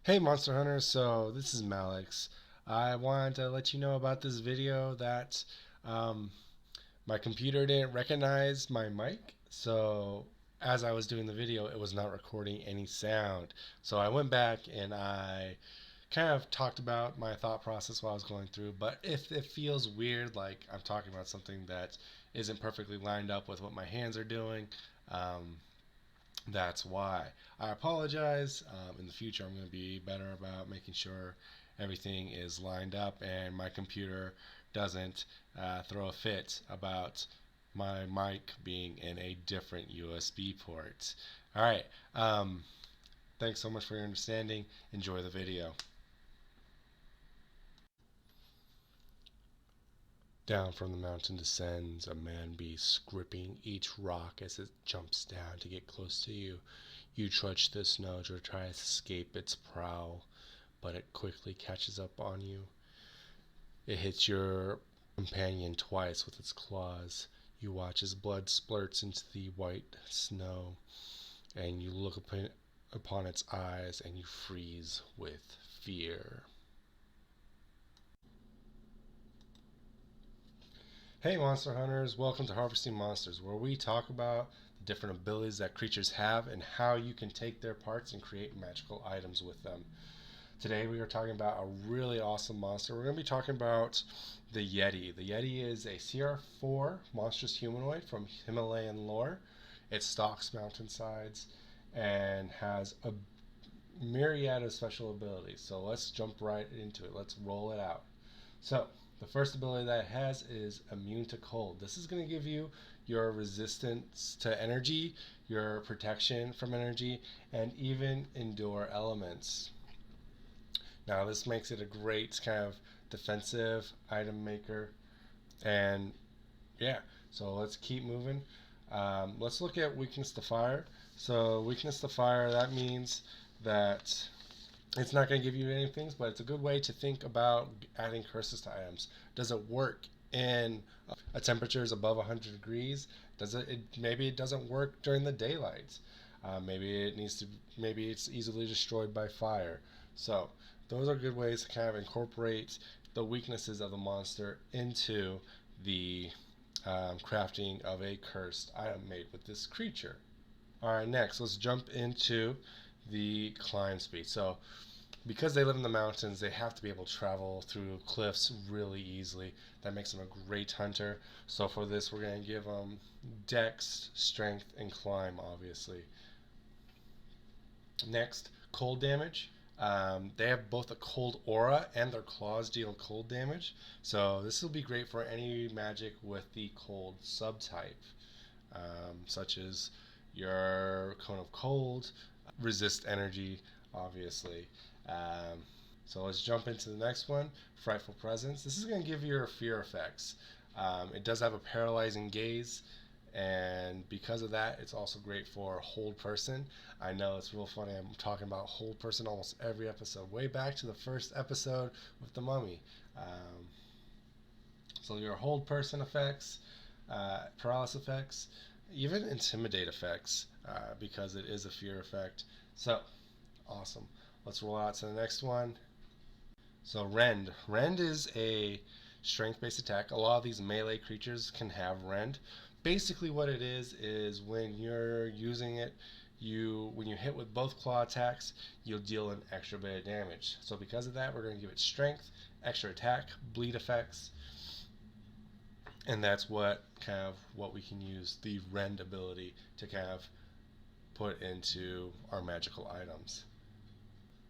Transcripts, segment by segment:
Hey Monster Hunters, so this is Malix. I wanted to let you know about this video that um, my computer didn't recognize my mic, so as I was doing the video, it was not recording any sound. So I went back and I kind of talked about my thought process while I was going through, but if it feels weird, like I'm talking about something that isn't perfectly lined up with what my hands are doing, um, that's why. I apologize. In the future, I'm going to be better about making sure everything is lined up and my computer doesn't throw a fit about my mic being in a different USB port. All right. Thanks so much for your understanding. Enjoy the video. Down from the mountain descends a man beast, gripping each rock as it jumps down to get close to you. You trudge the snow to try to escape its prowl, but it quickly catches up on you. It hits your companion twice with its claws. You watch as blood splurts into the white snow, and you look upon its eyes and you freeze with fear. Hey Monster Hunters, welcome to Harvesting Monsters, where we talk about the different abilities that creatures have and how you can take their parts and create magical items with them. Today we are talking about a really awesome monster. We're going to be talking about the Yeti. The Yeti is a CR4 monstrous humanoid from Himalayan lore. It stalks mountainsides and has a myriad of special abilities. So let's jump right into it. Let's roll it out. So the first ability that it has is immune to cold. This is going to give you your resistance to energy, your protection from energy, and even endure elements. Now this makes it a great kind of defensive item maker. And yeah, so let's keep moving. Let's look at weakness to fire. So weakness to fire, that means that it's not going to give you any things, but it's a good way to think about adding curses to items. Does it work in a temperature is above 100 degrees? Maybe it doesn't work during the daylight. Maybe it's easily destroyed by fire. So those are good ways to kind of incorporate the weaknesses of the monster into the crafting of a cursed item made with this creature. All right, next let's jump into the climb speed. So because they live in the mountains, they have to be able to travel through cliffs really easily. That makes them a great hunter. So for this, we're going to give them dex, strength, and climb, obviously. Next, cold damage. They have both a cold aura and their claws deal cold damage. So this will be great for any magic with the cold subtype, such as your Cone of Cold, resist energy, obviously. Um, so let's jump into the next one, Frightful Presence. This is going to give your fear effects. It does have a paralyzing gaze, and because of that, it's also great for Hold Person. I know it's real funny. I'm talking about Hold Person almost every episode, way back to the first episode with the Mummy. Um, so your Hold Person effects, paralysis effects, even Intimidate effects, because it is a fear effect. So awesome. Let's roll out to the next one. So Rend. Rend is a strength-based attack. A lot of these melee creatures can have Rend. Basically what it is when you're using it, when you hit with both claw attacks, you'll deal an extra bit of damage. So because of that, we're going to give it strength, extra attack, bleed effects, and that's what we can use the Rend ability to kind of put into our magical items.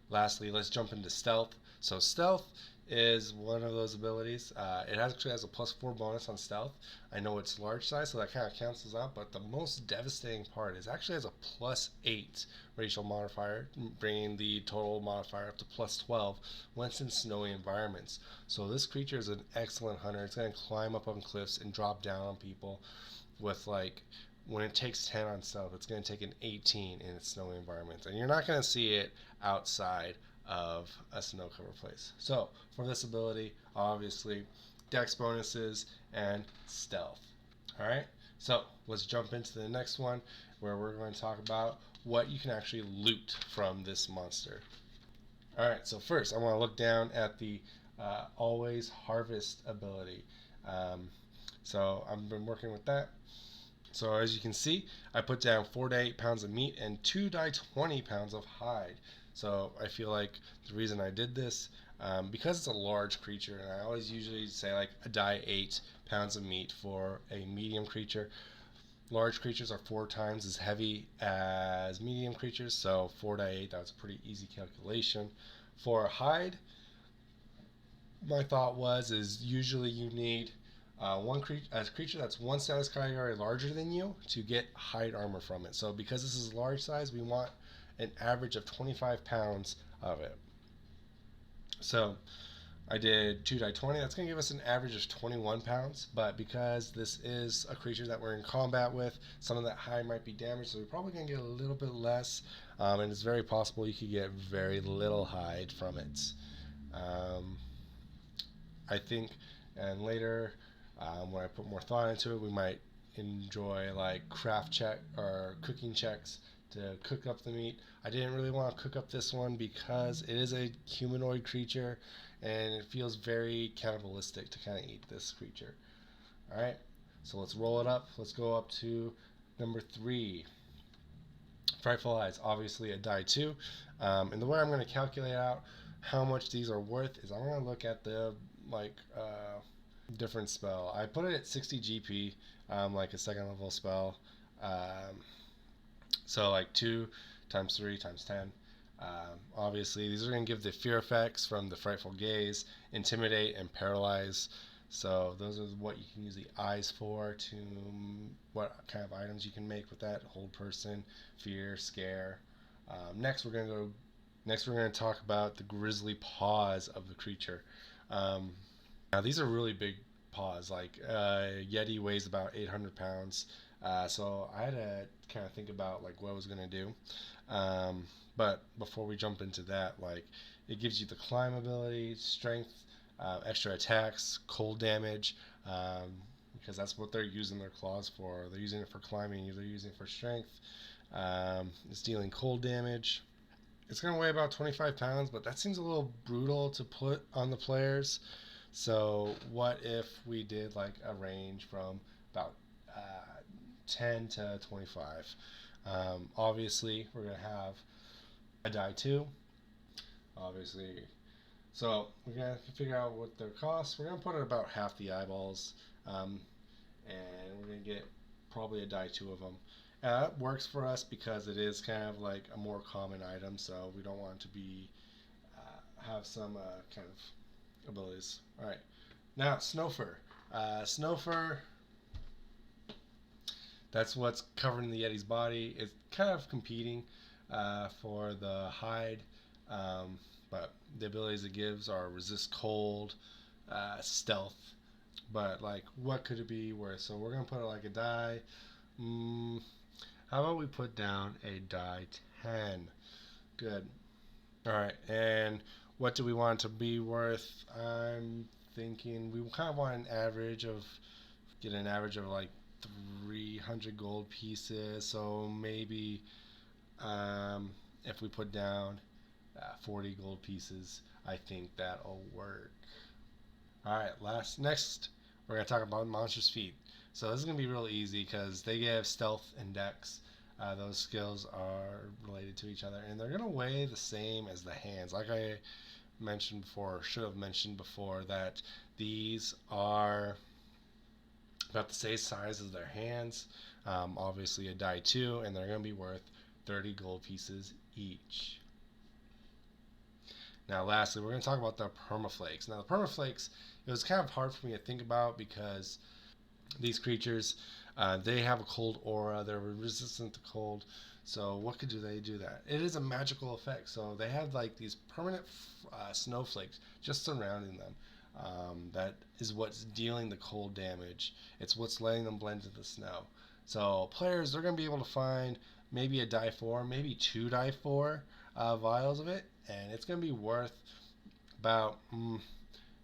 Lastly, let's jump into stealth. So stealth is one of those abilities. It actually has a +4 bonus on stealth. I know it's large size, so that kind of cancels out, but the most devastating part is actually has a +8 racial modifier, bringing the total modifier up to +12 when it's in snowy environments. So this creature is an excellent hunter. It's going to climb up on cliffs and drop down on people with when it takes 10 on stealth, it's going to take an 18 in its snowy environments. And you're not going to see it outside of a snow covered place. So for this ability, obviously, dex bonuses and stealth. All right, so let's jump into the next one where we're going to talk about what you can actually loot from this monster. All right, so first I want to look down at the always harvest ability. Um, so I've been working with that. So as you can see, I put down 4 to 8 pounds of meat and 2 to 20 pounds of hide. So I feel like the reason I did this, because it's a large creature, and I always usually say like a die 8 pounds of meat for a medium creature. Large creatures are 4 times as heavy as medium creatures, so 4 to 8, that's a pretty easy calculation. For a hide, my thought was is usually you need a creature that's one status category larger than you to get hide armor from it. So because this is large size, we want an average of 25 pounds of it. So I did 2 die 20. That's going to give us an average of 21 pounds. But because this is a creature that we're in combat with, some of that hide might be damaged. So we're probably going to get a little bit less. And it's very possible you could get very little hide from it. Um, I think, and later when I put more thought into it, we might enjoy like craft check or cooking checks to cook up the meat. I didn't really want to cook up this one because it is a humanoid creature and it feels very cannibalistic to kind of eat this creature. All right, so let's roll it up. Let's go up to number 3. Frightful Eyes, obviously a die 2. And the way I'm going to calculate out how much these are worth is I'm going to look at the like different spell. I put it at 60 GP, like a second level spell. Um, so like 2 times 3 times 10. Obviously, these are going to give the fear effects from the Frightful Gaze, Intimidate, and Paralyze. So those are what you can use the eyes for to what kind of items you can make with that. Hold person, fear, scare. Next, we're going to go. Next, we're going to talk about the grisly paws of the creature. Now these are really big paws. Like Yeti weighs about 800 pounds. So I had to kind of think about like what I was gonna do. But before we jump into that, like it gives you the climb ability, strength, extra attacks, cold damage, because that's what they're using their claws for. They're using it for climbing. They're using it for strength. It's dealing cold damage. It's going to weigh about 25 pounds, but that seems a little brutal to put on the players. So, what if we did like a range from about 10 to 25? Obviously, we're going to have a die 2. Obviously, so we're going to figure out what their cost. We're going to put it about half the eyeballs, and we're going to get probably a die 2 of them. That works for us because it is kind of like a more common item, so we don't want it to be have some kind of abilities. All right, now Snowfur. Snowfur, that's what's covering the Yeti's body. It's kind of competing for the hide, but the abilities it gives are resist cold, stealth. But like, what could it be worth? So we're gonna put it like a die. How about we put down a die 10? Good. All right, and what do we want it to be worth? I'm thinking we kind of want an average of get an average of like 300 gold pieces. So maybe if we put down 40 gold pieces, I think that'll work. All right, next we're gonna talk about monstrous feet. So this is gonna be real easy because they give stealth and dex. Those skills are related to each other, and they're gonna weigh the same as the hands. Like I mentioned before, or should have mentioned before, that these are about the same size as their hands. Obviously a die 2, and they're gonna be worth 30 gold pieces each. Now, lastly, we're going to talk about the permaflakes. Now, the permaflakes, it was kind of hard for me to think about because these creatures, they have a cold aura. They're resistant to cold. So, what could do they do that? It is a magical effect. So, they have like these permanent snowflakes just surrounding them. That is what's dealing the cold damage. It's what's letting them blend into the snow. So, players, they're going to be able to find maybe a die 4, maybe 2 die 4 vials of it, and it's going to be worth about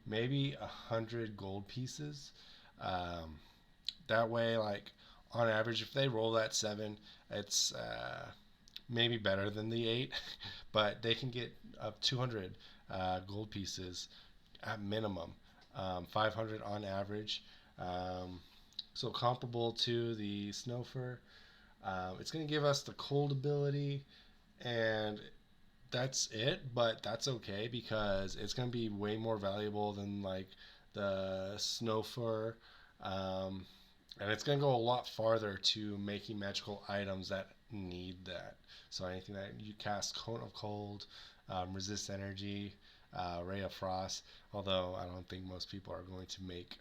maybe 100 gold pieces. Um, that way, like on average, if they roll that 7, it's maybe better than the 8, but they can get up 200 gold pieces at minimum, 500 on average. Um, so comparable to the Snowfur. It's going to give us the cold ability, and that's it, but that's okay because it's going to be way more valuable than like the Snowfur. Um, and it's going to go a lot farther to making magical items that need that. So anything that you cast Cone of Cold, Resist Energy, Ray of Frost. Although I don't think most people are going to make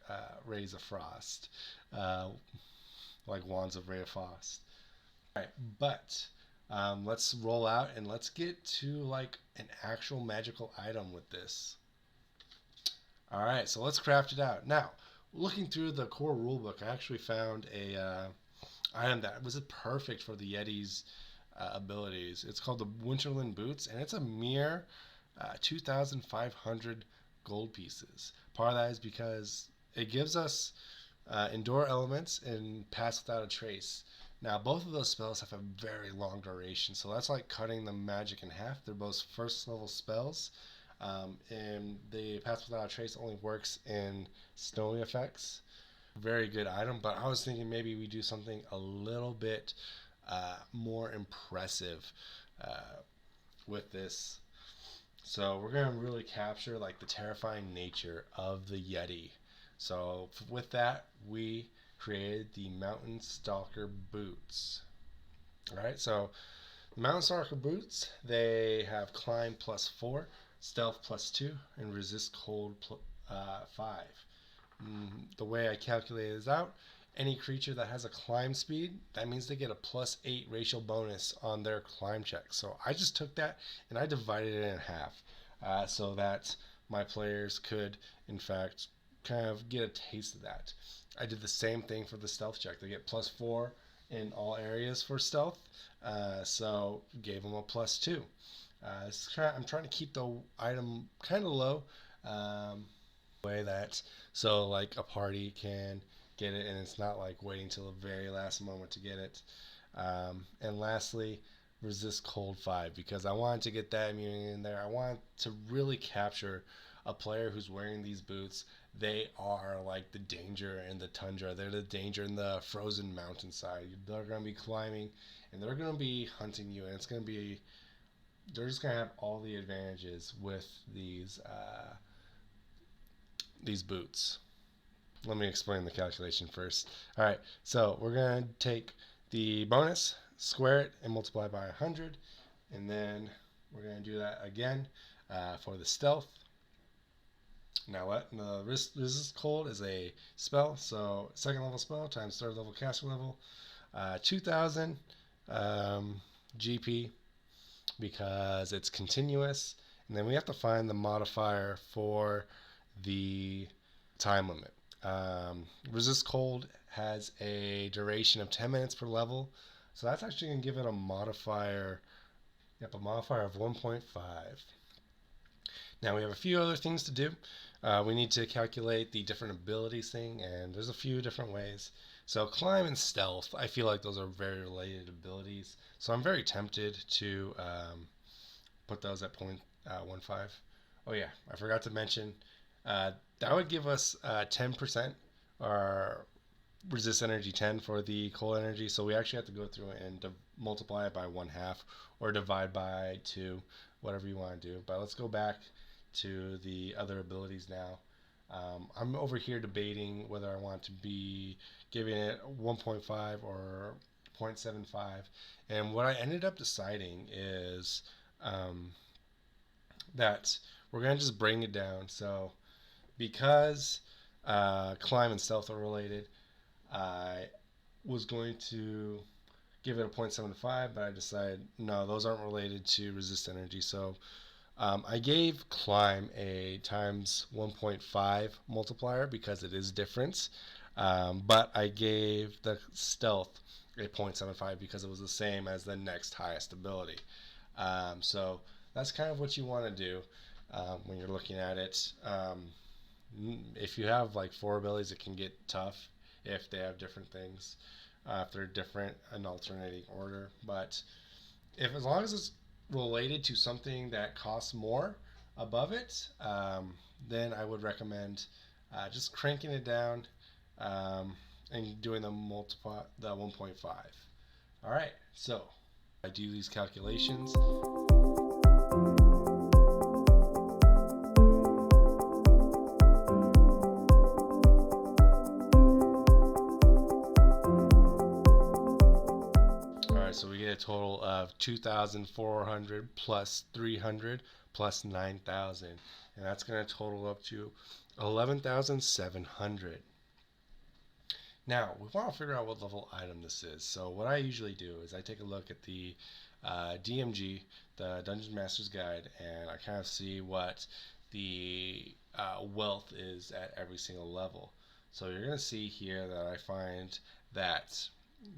Rays of Frost, uh, like Wands of Ray of Frost. All right, but let's roll out and let's get to like an actual magical item with this. All right, so let's craft it out. Now, looking through the core rulebook, I actually found a item that was perfect for the Yeti's abilities. It's called the Winterland Boots, and it's a mere 2,500 gold pieces. Part of that is because it gives us endure elements and pass without a trace. Now, both of those spells have a very long duration, so that's like cutting the magic in half. They're both first level spells, and the pass without a trace only works in snowy effects. Very good item, but I was thinking maybe we do something a little bit more impressive with this. So we're gonna really capture like the terrifying nature of the Yeti. So with that, we created the Mountain Stalker boots. All right, so the Mountain Stalker boots, they have climb +4, stealth +2, and resist cold 5. The way I calculated this out, any creature that has a climb speed, that means they get a +8 racial bonus on their climb check. So I just took that and I divided it in half so that my players could, in fact, kind of get a taste of that. I did the same thing for the stealth check. They get +4 in all areas for stealth, so gave them a +2. I'm trying to keep the item kind of low. Way that so like a party can get it and it's not like waiting till the very last moment to get it. And lastly, resist cold 5 because I wanted to get that immunity in there. I wanted to really capture a player who's wearing these boots. They are like the danger in the tundra. They're the danger in the frozen mountainside. They're going to be climbing and they're going to be hunting you, and it's going to be, they're just going to have all the advantages with these boots. Let me explain the calculation first. All right, so we're going to take the bonus, square it, and multiply by 100. And then we're going to do that again for the stealth. Now what? The resist cold is a spell, so second level spell times third level caster level. 2,000 GP because it's continuous. And then we have to find the modifier for the time limit. Resist cold has a duration of 10 minutes per level, so that's actually going to give it a modifier. Yep, a modifier of 1.5. Now we have a few other things to do. We need to calculate the different abilities thing, and there's a few different ways. So climb and stealth, I feel like those are very related abilities, so I'm very tempted to put those at 0.15. Oh yeah, I forgot to mention that would give us 10% or resist energy 10 for the cold energy. So we actually have to go through and multiply it by 1/2 or divide by 2, whatever you want to do. But let's go back to the other abilities now. I'm over here debating whether I want to be giving it 1.5 or 0.75. And what I ended up deciding is that we're going to just bring it down. So because climb and stealth are related, I was going to give it a 0.75, but I decided no, those aren't related to resist energy. So I gave climb a times 1.5 multiplier because it is different, but I gave the stealth a 0.75 because it was the same as the next highest ability. So that's kind of what you want to do when you're looking at it. If you have like 4 abilities, it can get tough if they have different things, if they're different in alternating order. But if as long as it's related to something that costs more above it, then I would recommend just cranking it down um, and doing the 1.5. All right, so I do these calculations. Alright, so we get a total of 2,400 plus 300 plus 9,000. And that's going to total up to 11,700. Now, we want to figure out what level item this is. So what I usually do is I take a look at the DMG, the Dungeon Master's Guide, and I kind of see what the wealth is at every single level. So you're going to see here that I find that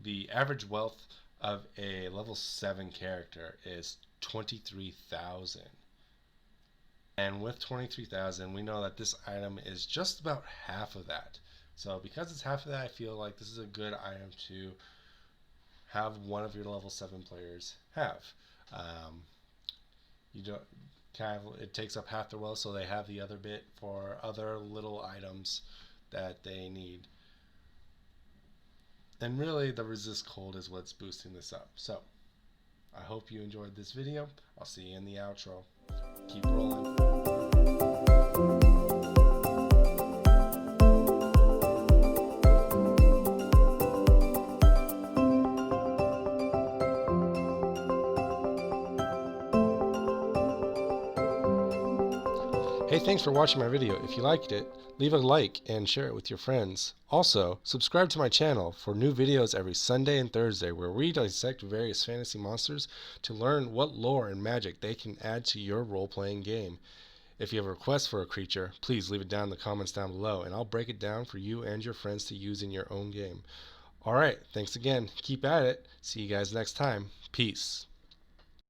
the average wealth of a level 7 character is 23,000. And with 23,000, we know that this item is just about half of that. So because it's half of that, I feel like this is a good item to have one of your level 7 players have. You don't kind of, it takes up half their wealth, so they have the other bit for other little items that they need. And really, the resist cold is what's boosting this up. So I hope you enjoyed this video. I'll see you in the outro. Keep rolling. Hey, thanks for watching my video. If you liked it, leave a like and share it with your friends. Also, subscribe to my channel for new videos every Sunday and Thursday where we dissect various fantasy monsters to learn what lore and magic they can add to your role-playing game. If you have a request for a creature, please leave it down in the comments down below and I'll break it down for you and your friends to use in your own game. Alright, thanks again. Keep at it. See you guys next time. Peace.